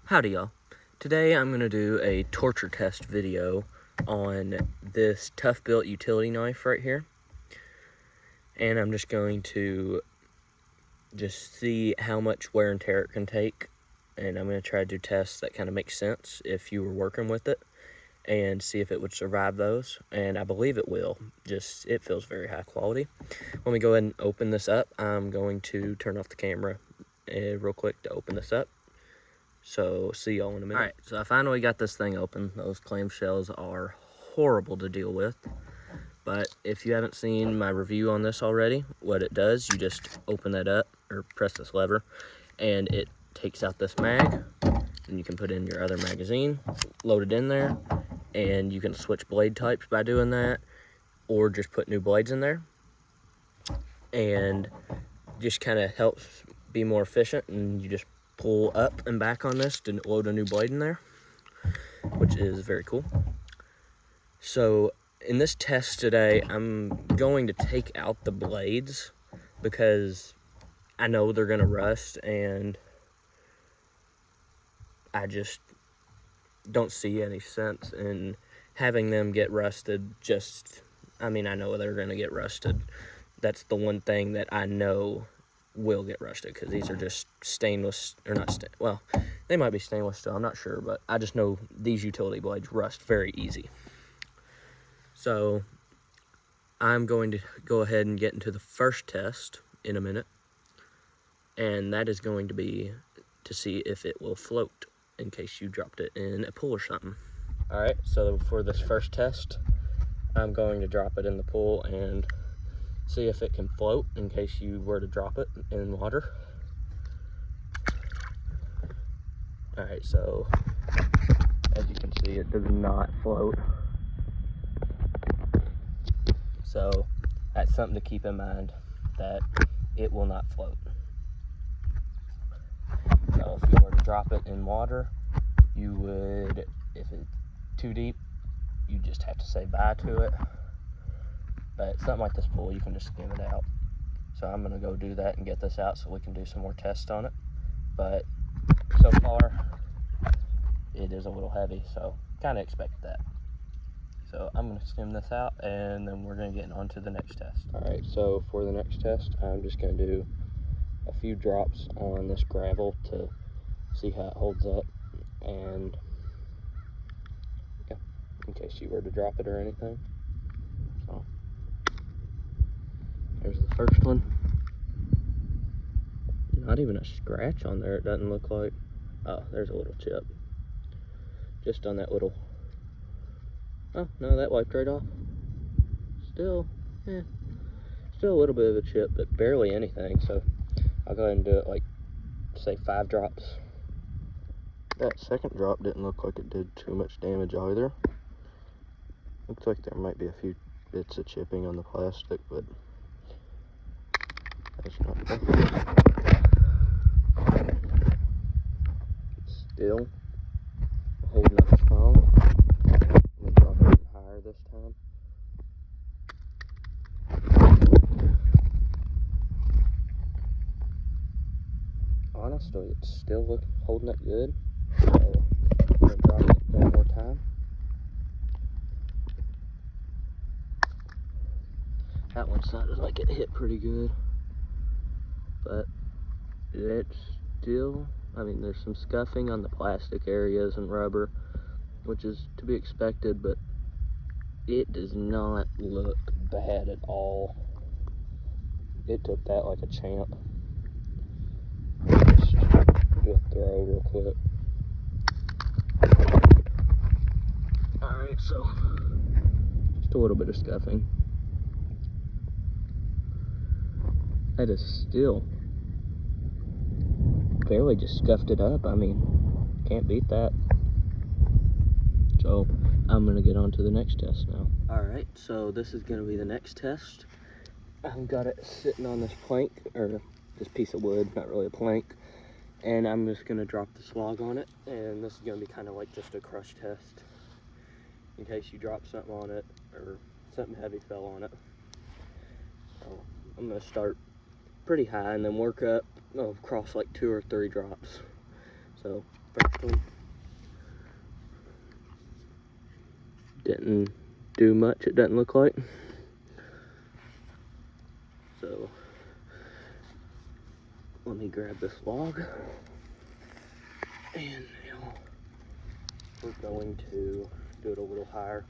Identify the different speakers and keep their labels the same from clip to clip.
Speaker 1: Howdy y'all. Today I'm going to do a torture test video on this Toughbuilt utility knife right here. And I'm just going to see how much wear and tear it can take. And I'm going to try to do tests that kind of make sense if you were working with it, and see if it would survive those. And I believe it will. It feels very high quality. Let me go ahead and open this up. I'm going to turn off the camera real quick to open this up. So, see y'all in a minute. Alright, so I finally got this thing open. Those clamshells are horrible to deal with. But if you haven't seen my review on this already, what it does, you just open that up, or press this lever, and it takes out this mag, and you can put in your other magazine, load it in there, and you can switch blade types by doing that, or just put new blades in there. And just kind of helps be more efficient, and you just pull up and back on this to load a new blade in there, which is very cool. So in this test today, I'm going to take out the blades because I know they're going to rust, and I just don't see any sense in having them get rusted. I know they're going to get rusted. That's the one thing that I know will get rusted, because these are just stainless, or not well, they might be stainless steel, I'm not sure, but I just know these utility blades rust very easy. So I'm going to go ahead and get into the first test in a minute, and that is going to be to see if it will float in case you dropped it in a pool or something. Alright, so for this first test, I'm going to drop it in the pool and see if it can float in case you were to drop it in water. Alright, so as you can see, it does not float. So that's something to keep in mind, that it will not float. So if you were to drop it in water, you would, if it's too deep, you just have to say bye to it. But something like this pool, you can just skim it out. So I'm gonna go do that and get this out so we can do some more tests on it. But so far, it is a little heavy, so kind of expect that. So I'm gonna skim this out, and then we're gonna get on to the next test. All right, so for the next test, I'm just gonna do a few drops on this gravel to see how it holds up, and yeah, in case you were to drop it or anything. So there's the first one. Not even a scratch on there, it doesn't look like. Oh, there's a little chip. Just on that little, oh no, that wiped right off. Still a little bit of a chip, but barely anything. So I'll go ahead and do it, like, say 5 drops. That second drop didn't look like it did too much damage either. Looks like there might be a few bits of chipping on the plastic, but that's not bad. Still holding up strong. I'm gonna drop it higher this time. Honestly, it's still holding up good. So I'm gonna drop it one more time. That one sounded like it hit pretty good, but it's still, there's some scuffing on the plastic areas and rubber, which is to be expected, but it does not look bad at all. It took that like a champ. Just do a throw real quick. Alright, so just a little bit of scuffing. That is still barely just scuffed it up. Can't beat that. So I'm gonna get on to the next test now. Alright, so this is gonna be the next test. I've got it sitting on this plank, or this piece of wood, not really a plank, and I'm just gonna drop the slog on it, and this is gonna be kind of like just a crush test in case you drop something on it or something heavy fell on it. So I'm gonna start pretty high and then work up across like 2 or 3 drops. So first one didn't do much, it doesn't look like. So let me grab this log, and now we're going to do it a little higher.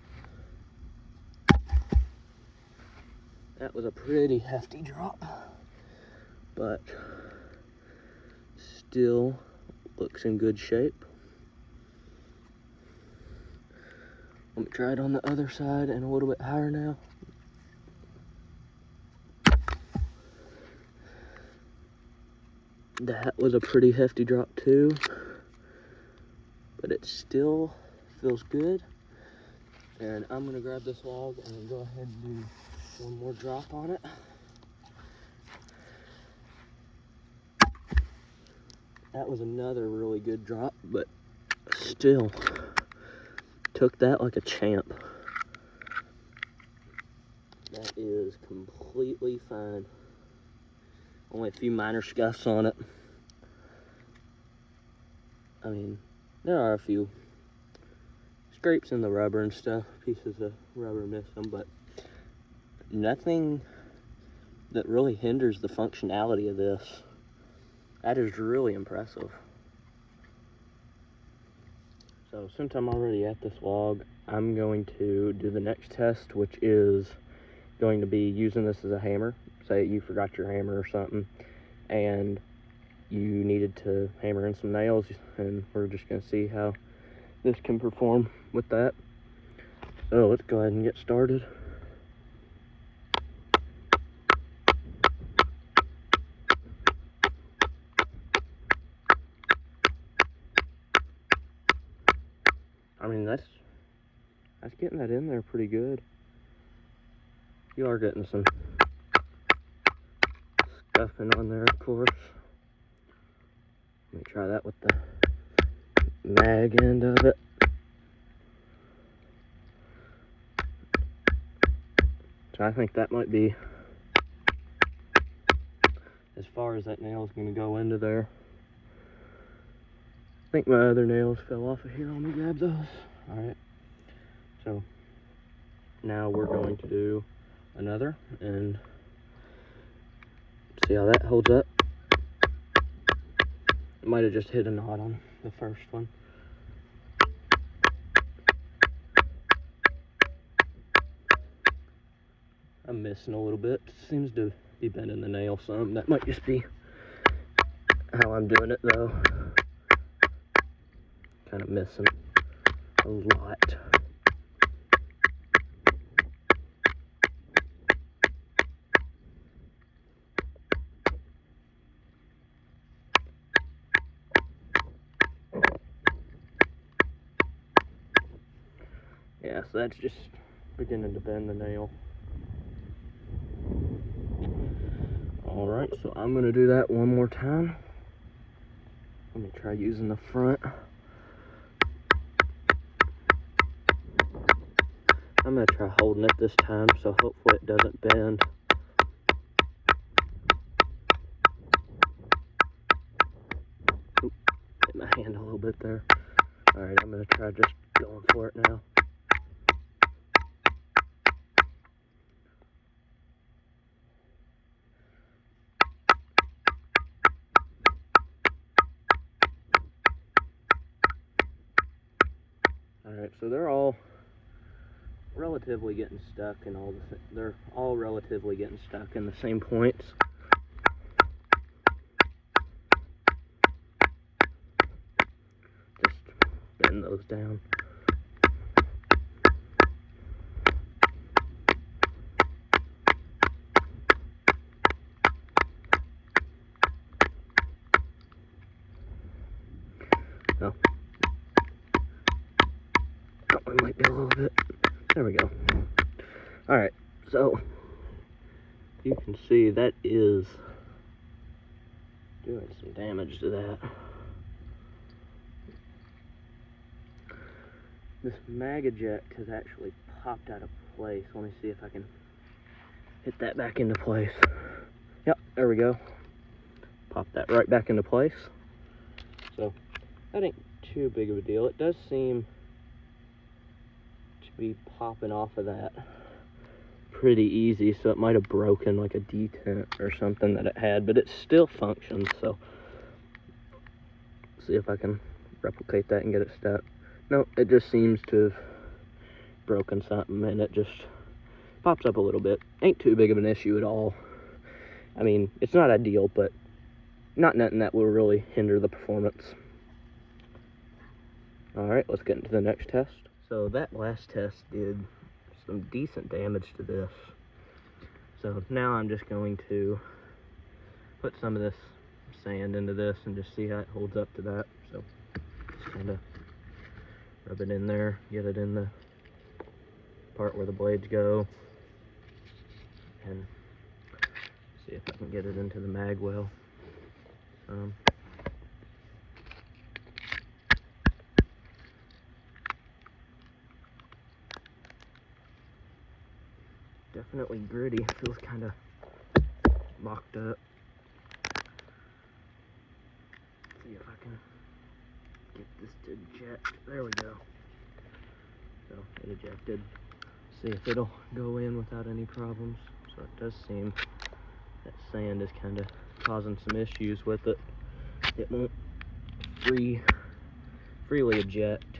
Speaker 1: That was a pretty hefty drop, but still looks in good shape. Let me try it on the other side and a little bit higher now. That was a pretty hefty drop too, but it still feels good. And I'm gonna grab this log and go ahead and do one more drop on it. That was another really good drop, but still took that like a champ. That is completely fine. Only a few minor scuffs on it. I mean, there are a few scrapes in the rubber and stuff, pieces of rubber missing, but nothing that really hinders the functionality of this. That is really impressive. So since I'm already at this log, I'm going to do the next test, which is going to be using this as a hammer. Say you forgot your hammer or something, and you needed to hammer in some nails, and we're just going to see how this can perform with that. So let's go ahead and get started. I mean, that's getting that in there pretty good. You are getting some scuffing on there, of course. Let me try that with the mag end of it. So I think that might be as far as that nail is going to go into there. I think my other nails fell off of here. Let me grab those. Alright. So now we're going to do another and see how that holds up. It might have just hit a knot on the first one. I'm missing a little bit. Seems to be bending the nail some. That might just be how I'm doing it though. Kind of missing a lot. Yeah, so that's just beginning to bend the nail. Alright, so I'm going to do that one more time. Let me try using the front. I'm going to try holding it this time, so hopefully it doesn't bend. Oop, hit my hand a little bit there. Alright, I'm going to try just going for it now. Alright, so they're all relatively getting stuck in they're all relatively getting stuck in the same points. Just bend those down. Oh. That one might be a little bit. There we go. Alright, so you can see that is doing some damage to that. This mag eject has actually popped out of place. Let me see if I can hit that back into place. Yep, there we go. Pop that right back into place. So that ain't too big of a deal. It does seem to be popping off of that pretty easy, so it might have broken like a detent or something that it had, but it still functions. So see if I can replicate that and get it stuck. No, it just seems to have broken something, and it just pops up a little bit. Ain't too big of an issue at all. I mean, it's not ideal, but not nothing that will really hinder the performance. Alright, let's get into the next test. So that last test did some decent damage to this. So now I'm just going to put some of this sand into this and just see how it holds up to that. So just kind of rub it in there, get it in the part where the blades go, and see if I can get it into the mag well. Definitely gritty, feels kind of locked up. See if I can get this to eject. There we go. So it ejected. See if it'll go in without any problems. So it does seem that sand is kind of causing some issues with it. It won't freely eject,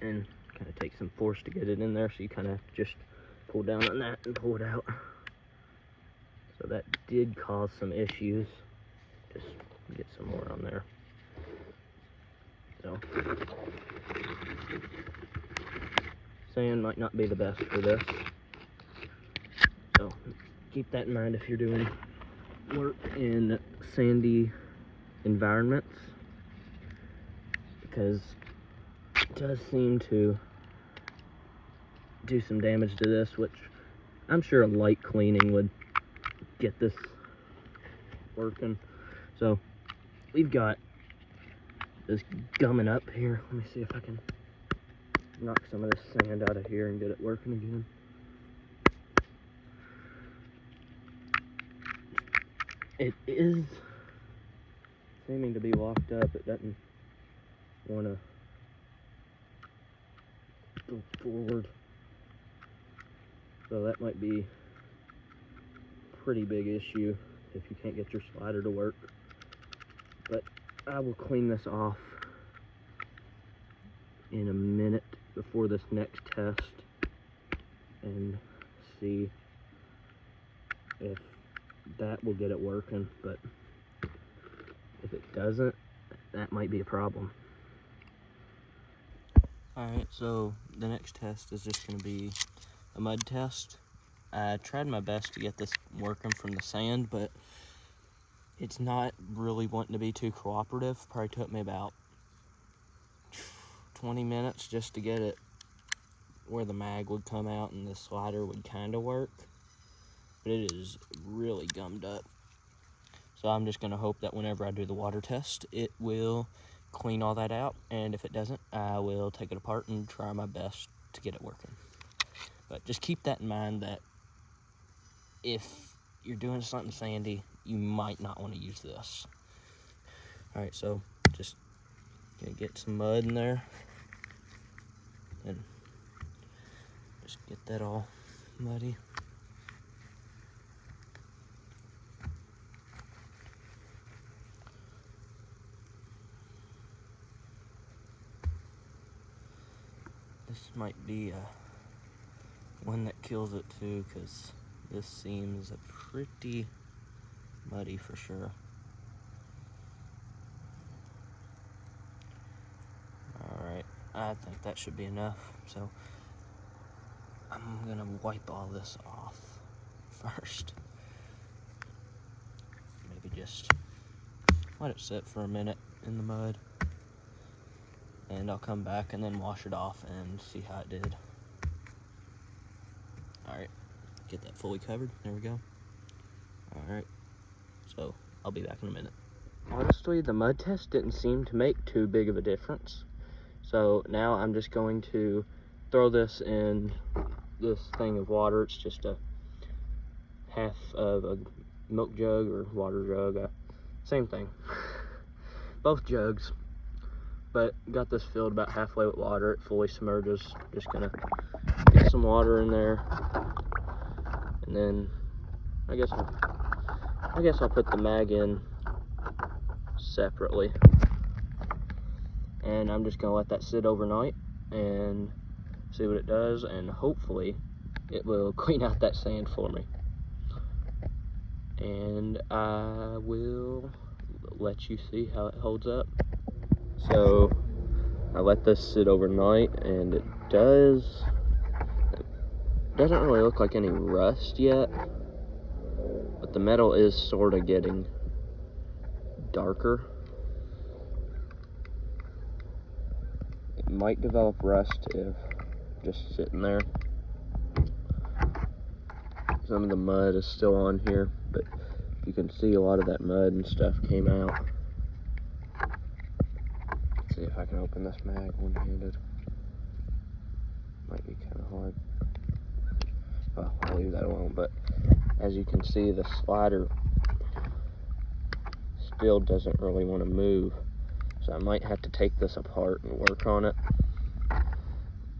Speaker 1: and kind of takes some force to get it in there, so you kind of just pull down on that and pull it out. So that did cause some issues. Just get some more on there. So sand might not be the best for this, so keep that in mind if you're doing work in sandy environments, because it does seem to do some damage to this, which I'm sure a light cleaning would get this working. So we've got this gumming up here. Let me see if I can knock some of this sand out of here and get it working again. It is seeming to be locked up. It doesn't want to go forward. So that might be a pretty big issue if you can't get your slider to work. But I will clean this off in a minute before this next test and see if that will get it working. But if it doesn't, that might be a problem. Alright, so the next test is just going to be a mud test. I tried my best to get this working from the sand, but it's not really wanting to be too cooperative. Probably took me about 20 minutes just to get it where the mag would come out and the slider would kind of work. But it is really gummed up. So I'm just going to hope that whenever I do the water test, it will clean all that out. And if it doesn't, I will take it apart and try my best to get it working. But just keep that in mind, that if you're doing something sandy, you might not want to use this. Alright, so just gonna get some mud in there and just get that all muddy. This might be one that kills it too, because this seems pretty muddy for sure. Alright, I think that should be enough. So I'm gonna wipe all this off first. Maybe just let it sit for a minute in the mud, and I'll come back and then wash it off and see how it did. Alright, get that fully covered. There we go. Alright, so I'll be back in a minute. Honestly, the mud test didn't seem to make too big of a difference. So now I'm just going to throw this in this thing of water. It's just a half of a milk jug or water jug, same thing. both jugs, but got this filled about halfway with water. It fully submerges. Just gonna get some water in there, and then I guess I'll put the mag in separately, and I'm just gonna let that sit overnight and see what it does, and hopefully it will clean out that sand for me. And I will let you see how it holds up. So I let this sit overnight, and it doesn't really look like any rust yet, but the metal is sort of getting darker. It might develop rust if just sitting there. Some of the mud is still on here, but you can see a lot of that mud and stuff came out. Let's see if I can open this mag one-handed. Might be kind of hard. Well, I'll leave that alone, but as you can see, the slider still doesn't really want to move, so I might have to take this apart and work on it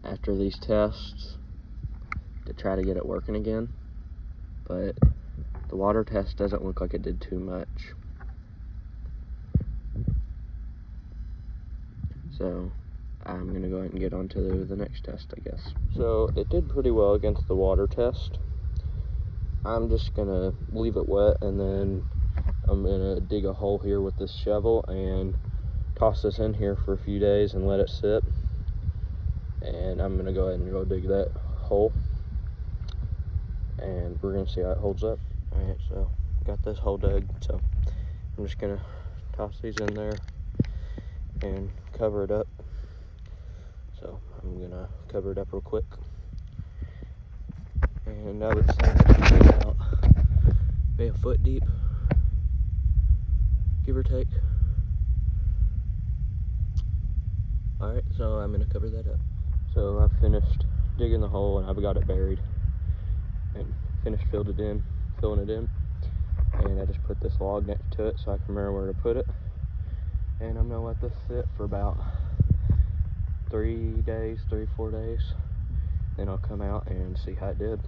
Speaker 1: after these tests to try to get it working again. But the water test doesn't look like it did too much, so I'm gonna go ahead and get on to the next test, I guess. So it did pretty well against the water test. I'm just gonna leave it wet, and then I'm gonna dig a hole here with this shovel and toss this in here for a few days and let it sit. And I'm gonna go ahead and go dig that hole, and we're gonna see how it holds up. All right, so got this hole dug, so I'm just gonna toss these in there and cover it up. So I'm gonna cover it up real quick, and I would say it's about maybe a foot deep, give or take. All right, so I'm gonna cover that up. So I've finished digging the hole, and I've got it buried and finished filling it in, and I just put this log next to it so I can remember where to put it. And I'm gonna let this sit for about 3 or 4 days. Then I'll come out and see how it did.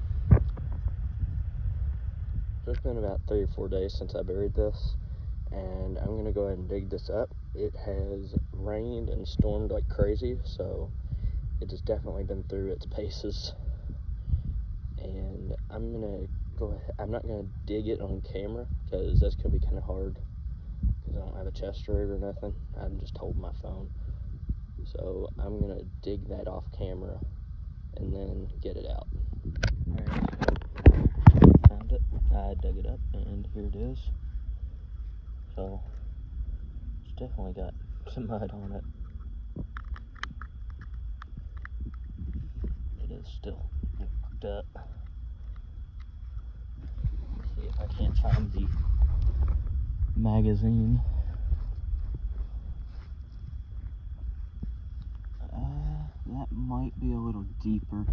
Speaker 1: So it's been about 3 or 4 days since I buried this, and I'm gonna go ahead and dig this up. It has rained and stormed like crazy, so it has definitely been through its paces. And I'm gonna go ahead, I'm not gonna dig it on camera because that's gonna be kind of hard, because I don't have a chest rig or nothing. I'm just holding my phone. So I'm gonna dig that off camera and then get it out. Alright, so found it. I dug it up, and here it is. So it's definitely got some mud on it. It is still worked up. Let's see if I can't find the magazine. That might be a little deeper,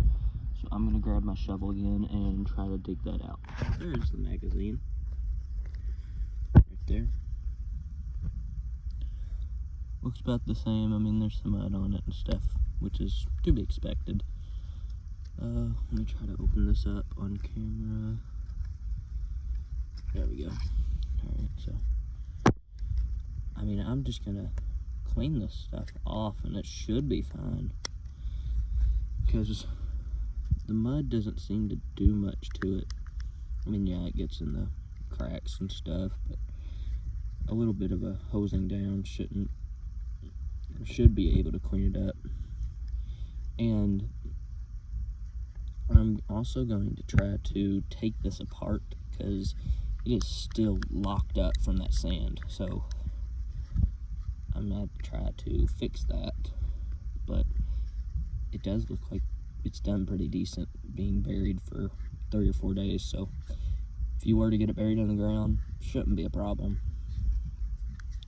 Speaker 1: so I'm gonna grab my shovel again and try to dig that out. There's the magazine, right there. Looks about the same. I mean, there's some mud on it and stuff, which is to be expected. Let me try to open this up on camera. There we go. Alright, so I mean, I'm just gonna clean this stuff off, and it should be fine, because the mud doesn't seem to do much to it. I mean, yeah, it gets in the cracks and stuff, but a little bit of a hosing down should be able to clean it up. And I'm also going to try to take this apart, because it is still locked up from that sand. So I'm going to try to fix that, but it does look like it's done pretty decent being buried for 3 or 4 days. So if you were to get it buried in the ground, shouldn't be a problem.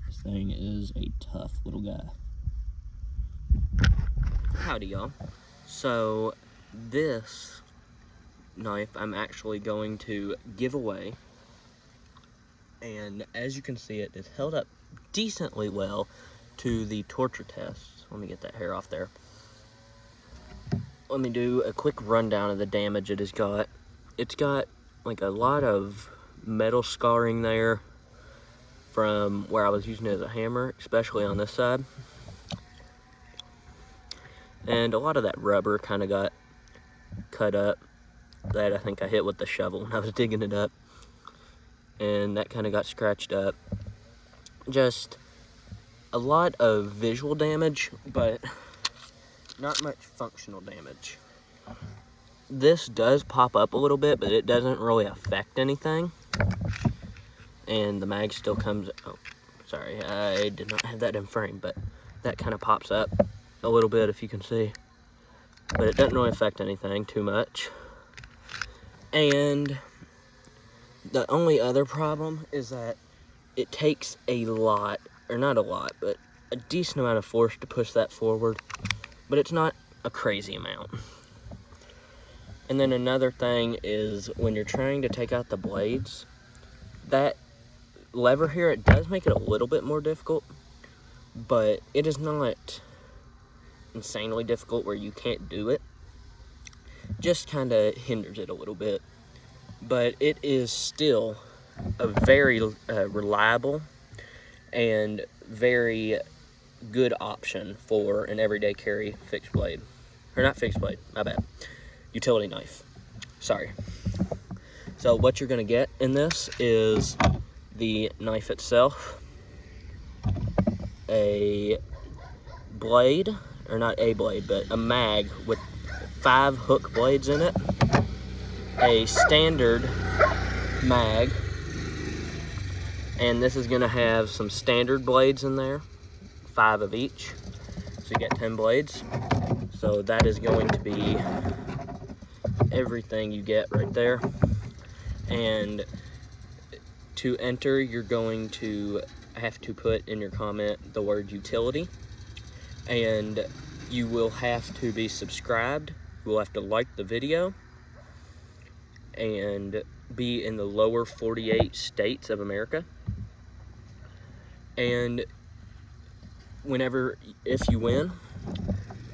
Speaker 1: This thing is a tough little guy. Howdy, y'all. So this knife I'm actually going to give away, and as you can see, it is held up decently well to the torture test. Let me get that hair off there. Let me do a quick rundown of the damage it has got. It's got like a lot of metal scarring there from where I was using it as a hammer, especially on this side. And a lot of that rubber kind of got cut up that I think I hit with the shovel when I was digging it up. And that kind of got scratched up. Just a lot of visual damage, but not much functional damage. This does pop up a little bit, but it doesn't really affect anything. And the mag still comes, oh, sorry, I did not have that in frame, but that kind of pops up a little bit if you can see. But it doesn't really affect anything too much. And the only other problem is that it takes a lot, or not a lot, but a decent amount of force to push that forward, but it's not a crazy amount. And then another thing is when you're trying to take out the blades, that lever here, it does make it a little bit more difficult, but it is not insanely difficult where you can't do it. Just kind of hinders it a little bit. But it is still a very reliable and very good option for an everyday carry fixed blade. Or not fixed blade, my bad. Utility knife. Sorry. So what you're going to get in this is the knife itself, a blade, or not a blade, but a mag with 5 hook blades in it, a standard mag, and this is going to have some standard blades in there, 5 of each, so you get 10 blades. So that is going to be everything you get right there. And to enter, you're going to have to put in your comment the word utility, and you will have to be subscribed. You will have to like the video and be in the lower 48 states of America. And if you win,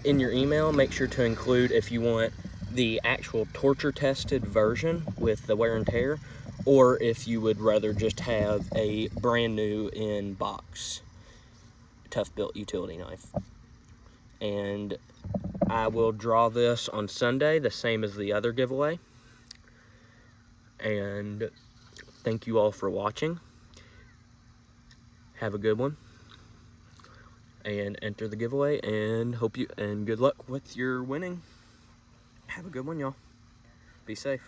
Speaker 1: in your email, make sure to include if you want the actual torture tested version with the wear and tear, or if you would rather just have a brand new in box Toughbuilt utility knife. And I will draw this on Sunday, the same as the other giveaway. And thank you all for watching. Have a good one. And enter the giveaway, and good luck with your winning. Have a good one, y'all. Be safe.